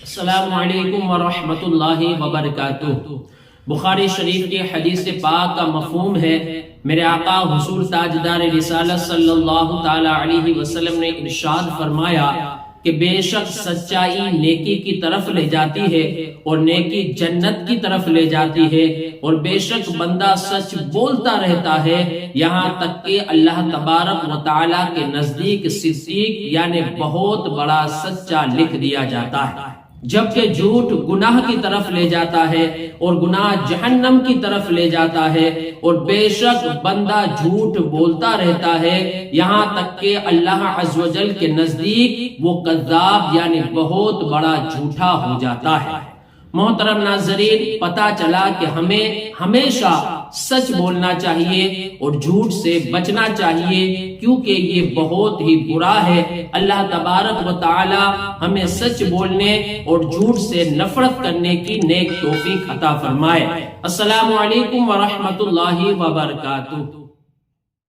السلام علیکم ورحمۃ اللہ وبرکاتہ۔ بخاری شریف کی حدیث پاک کا مفہوم ہے، میرے آقا حضور تاجدار رسالت صلی اللہ تعالی علیہ وسلم نے ارشاد فرمایا کہ بے شک سچائی نیکی کی طرف لے جاتی ہے اور نیکی جنت کی طرف لے جاتی ہے، اور بے شک بندہ سچ بولتا رہتا ہے یہاں تک کہ اللہ تبارک و تعالی کے نزدیک صدیق یعنی بہت بڑا سچا لکھ دیا جاتا ہے۔ جبکہ جھوٹ گناہ کی طرف لے جاتا ہے اور گناہ جہنم کی طرف لے جاتا ہے، اور بے شک بندہ جھوٹ بولتا رہتا ہے یہاں تک کہ اللہ عز و جل کے نزدیک وہ کذاب یعنی بہت بڑا جھوٹا ہو جاتا ہے۔ محترم ناظرین، پتہ چلا کہ ہمیں ہمیشہ سچ بولنا چاہیے اور جھوٹ سے بچنا چاہیے، کیونکہ یہ بہت ہی برا ہے۔ اللہ تبارک و تعالی ہمیں سچ بولنے اور جھوٹ سے نفرت کرنے کی نیک توفیق عطا فرمائے۔ السلام علیکم ورحمۃ اللہ وبرکاتہ۔